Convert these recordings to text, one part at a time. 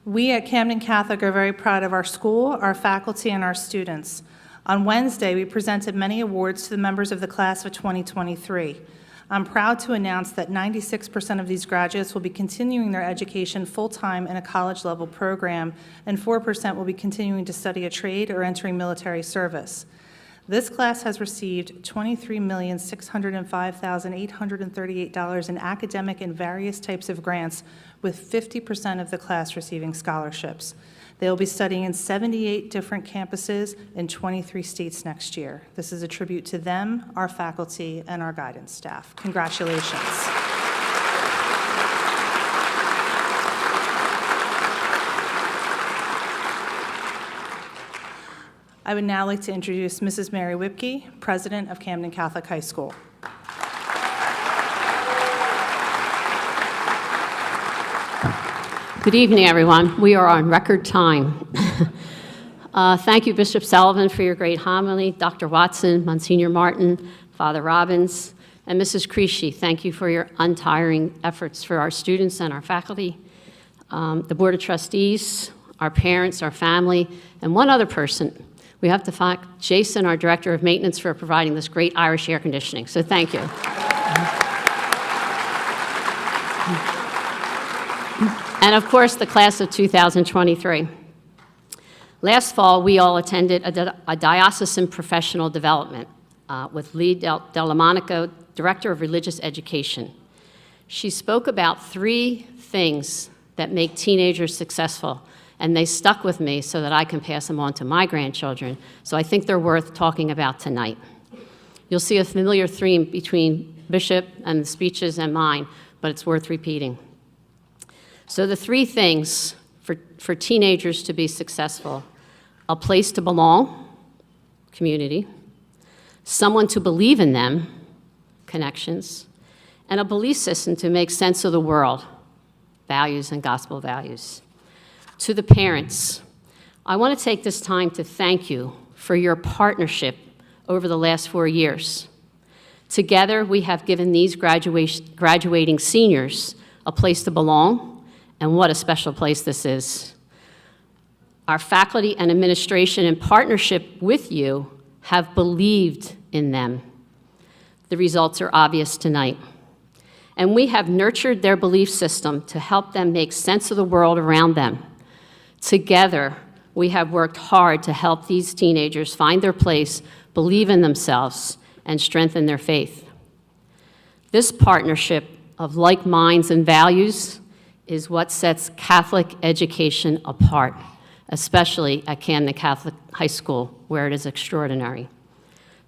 We at Camden Catholic are very proud of our school, our faculty, and our students. On Wednesday, we presented many awards to the members of the class of 2023. I'm proud to announce that 96% of these graduates will be continuing their education full-time in a college-level program, and 4% will be continuing to study a trade or entering military service. This class has received $23,605,838 in academic and various types of grants, with 50% of the class receiving scholarships. They will be studying in 78 different campuses in 23 states next year. This is a tribute to them, our faculty, and our guidance staff. Congratulations. I would now like to introduce Mrs. Mary Whipke, President of Camden Catholic High School. Good evening, everyone. We are on record time. Thank you, Bishop Sullivan, for your great homily, Dr. Watson, Monsignor Martin, Father Robbins, and Mrs. Creasy. Thank you for your untiring efforts for our students and our faculty, the Board of Trustees, our parents, our family, and one other person. We have to thank Jason, our Director of Maintenance, for providing this great Irish air conditioning, so thank you. And of course, the class of 2023. Last fall, we all attended a diocesan professional development with Lee Dellamonico, Director of Religious Education. She spoke about 3 things that make teenagers successful, and they stuck with me so that I can pass them on to my grandchildren, so I think they're worth talking about tonight. You'll see a familiar theme between Bishop and the speeches and mine, but it's worth repeating. So the 3 things for teenagers to be successful: a place to belong, community; someone to believe in them, connections; and a belief system to make sense of the world, values and gospel values. To the parents, I want to take this time to thank you for your partnership over the last 4 years. Together, we have given these graduating seniors a place to belong, and what a special place this is. Our faculty and administration, in partnership with you, have believed in them. The results are obvious tonight. And we have nurtured their belief system to help them make sense of the world around them. Together, we have worked hard to help these teenagers find their place, believe in themselves, and strengthen their faith. This partnership of like minds and values is what sets Catholic education apart, especially at Camden Catholic High School, where it is extraordinary.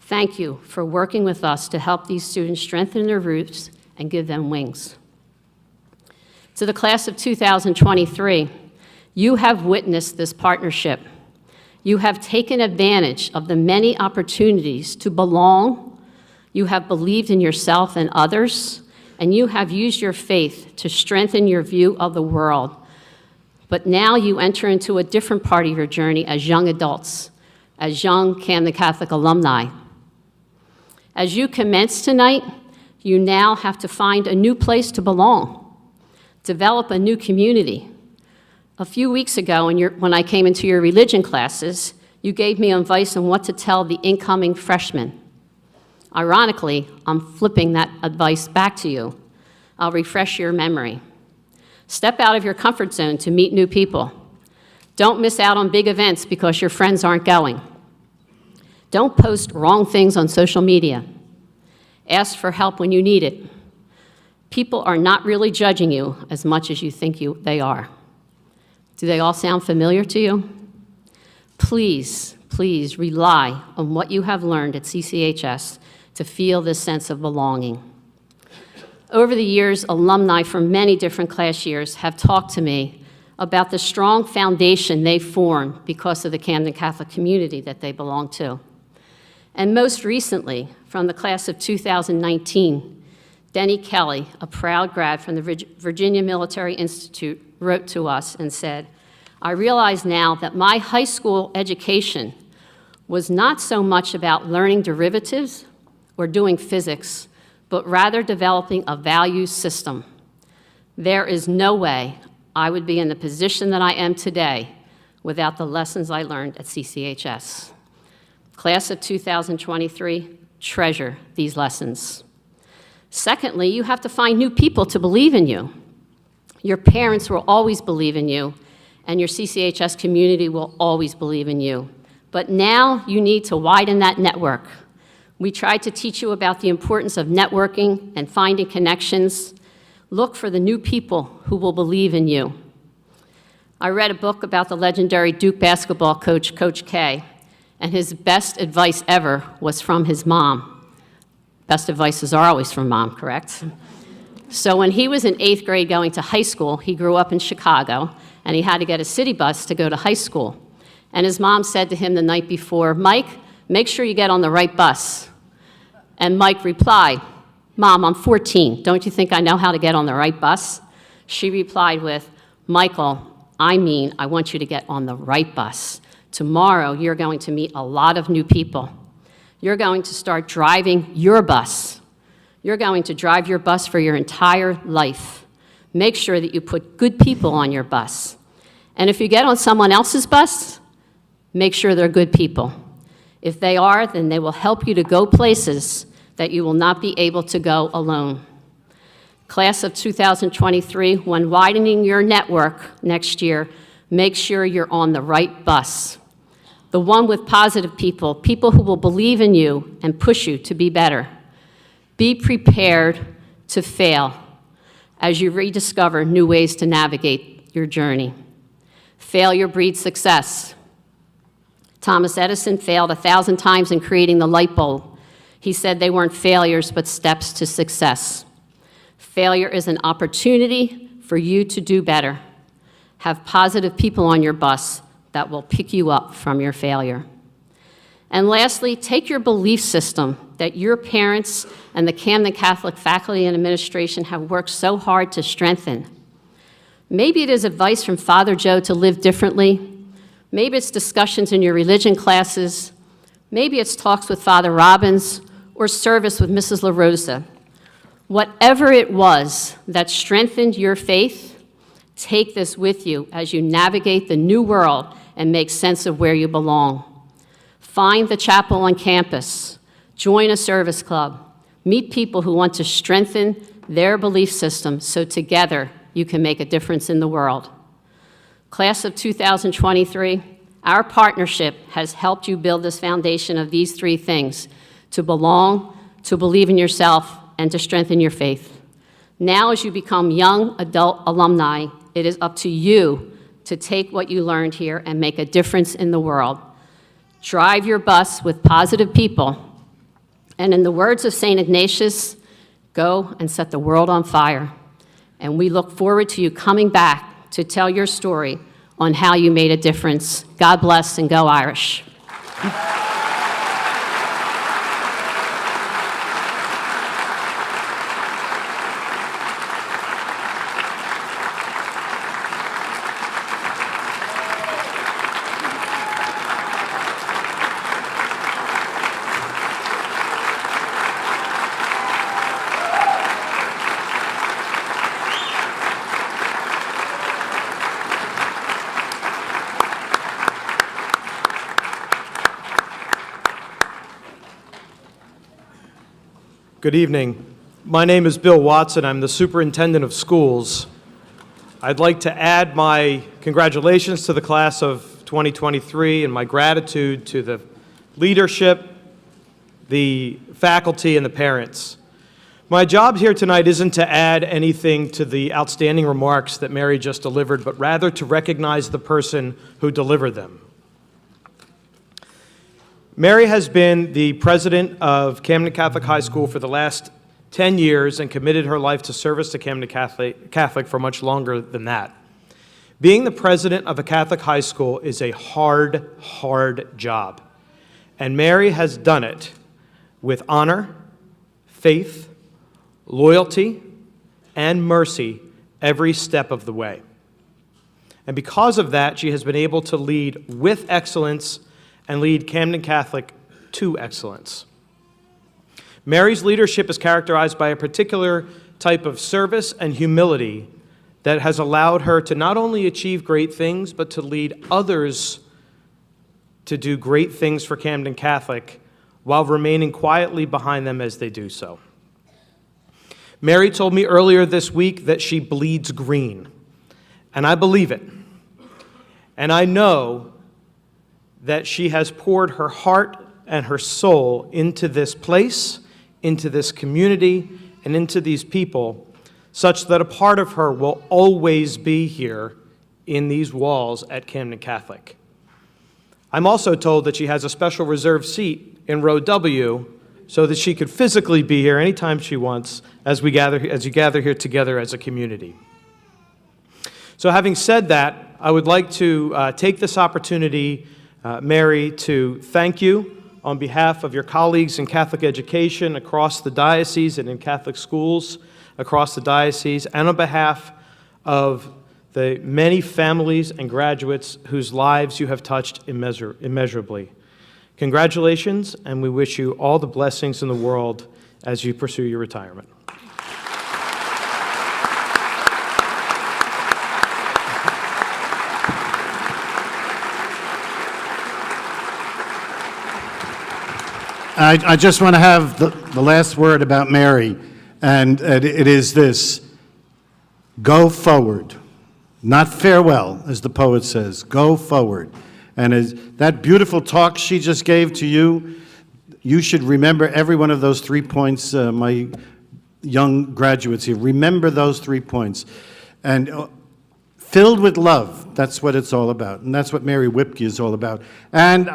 Thank you for working with us to help these students strengthen their roots and give them wings. To the class of 2023, you have witnessed this partnership. You have taken advantage of the many opportunities to belong. You have believed in yourself and others, and you have used your faith to strengthen your view of the world. But now you enter into a different part of your journey as young adults, as young Camden Catholic alumni. As you commence tonight, you now have to find a new place to belong, develop a new community. A few weeks ago, when I came into your religion classes, you gave me advice on what to tell the incoming freshmen. Ironically, I'm flipping that advice back to you. I'll refresh your memory. Step out of your comfort zone to meet new people. Don't miss out on big events because your friends aren't going. Don't post wrong things on social media. Ask for help when you need it. People are not really judging you as much as you think they are. Do they all sound familiar to you? Please, please rely on what you have learned at CCHS to feel this sense of belonging. Over the years, alumni from many different class years have talked to me about the strong foundation they formed because of the Camden Catholic community that they belong to. And most recently, from the class of 2019, Denny Kelly, a proud grad from the Virginia Military Institute, wrote to us and said, "I realize now that my high school education was not so much about learning derivatives or doing physics, but rather developing a value system. There is no way I would be in the position that I am today without the lessons I learned at CCHS. Class of 2023, treasure these lessons. Secondly, you have to find new people to believe in you. Your parents will always believe in you, and your CCHS community will always believe in you. But now you need to widen that network. We tried to teach you about the importance of networking and finding connections. Look for the new people who will believe in you. I read a book about the legendary Duke basketball coach, Coach K, and his best advice ever was from his mom. Best advices are always from mom, correct? So when he was in 8th grade going to high school, he grew up in Chicago, and he had to get a city bus to go to high school. And his mom said to him the night before, "Mike, make sure you get on the right bus." And Mike replied, "Mom, I'm 14. Don't you think I know how to get on the right bus?" She replied with, "Michael, I want you to get on the right bus. Tomorrow, you're going to meet a lot of new people. You're going to start driving your bus. You're going to drive your bus for your entire life. Make sure that you put good people on your bus. And if you get on someone else's bus, make sure they're good people. If they are, then they will help you to go places that you will not be able to go alone." Class of 2023, when widening your network next year, make sure you're on the right bus. The one with positive people, people who will believe in you and push you to be better. Be prepared to fail as you rediscover new ways to navigate your journey. Failure breeds success. Thomas Edison failed 1,000 times in creating the light bulb. He said they weren't failures, but steps to success. Failure is an opportunity for you to do better. Have positive people on your bus that will pick you up from your failure. And lastly, take your belief system that your parents and the Camden Catholic faculty and administration have worked so hard to strengthen. Maybe it is advice from Father Joe to live differently. Maybe it's discussions in your religion classes. Maybe it's talks with Father Robbins or service with Mrs. La Rosa. Whatever it was that strengthened your faith, take this with you as you navigate the new world and make sense of where you belong. Find the chapel on campus. Join a service club. Meet people who want to strengthen their belief system so together you can make a difference in the world. Class of 2023, our partnership has helped you build this foundation of these 3 things: to belong, to believe in yourself, and to strengthen your faith. Now, as you become young adult alumni, it is up to you to take what you learned here and make a difference in the world. Drive your bus with positive people, and in the words of St. Ignatius, go and set the world on fire. And we look forward to you coming back to tell your story on how you made a difference. God bless, and go Irish. Good evening. My name is Bill Watson. I'm the superintendent of schools. I'd like to add my congratulations to the class of 2023 and my gratitude to the leadership, the faculty, and the parents. My job here tonight isn't to add anything to the outstanding remarks that Mary just delivered, but rather to recognize the person who delivered them. Mary has been the president of Camden Catholic High School for the last 10 years and committed her life to service to Camden Catholic for much longer than that. Being the president of a Catholic high school is a hard, hard job. And Mary has done it with honor, faith, loyalty, and mercy every step of the way. And because of that, she has been able to lead with excellence and lead Camden Catholic to excellence. Mary's leadership is characterized by a particular type of service and humility that has allowed her to not only achieve great things, but to lead others to do great things for Camden Catholic while remaining quietly behind them as they do so. Mary told me earlier this week that she bleeds green, and I believe it. And I know that she has poured her heart and her soul into this place, into this community, and into these people, such that a part of her will always be here in these walls at Camden Catholic. I'm also told that she has a special reserved seat in row W so that she could physically be here anytime she wants as you gather here together as a community. So having said that, I would like to take this opportunity, Mary, to thank you on behalf of your colleagues in Catholic education across the diocese and in Catholic schools across the diocese, and on behalf of the many families and graduates whose lives you have touched immeasurably. Congratulations, and we wish you all the blessings in the world as you pursue your retirement. I just want to have the last word about Mary, and it is this: go forward, not farewell, as the poet says. Go forward. And as that beautiful talk she just gave to you, you should remember every one of those 3 points, my young graduates here. Remember those 3 points. And filled with love, that's what it's all about. And that's what Mary Whipke is all about. And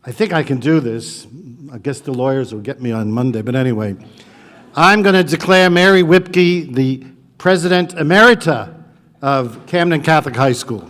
I think I can do this. I guess the lawyers will get me on Monday. But anyway, I'm going to declare Mary Whipke the President Emerita of Camden Catholic High School.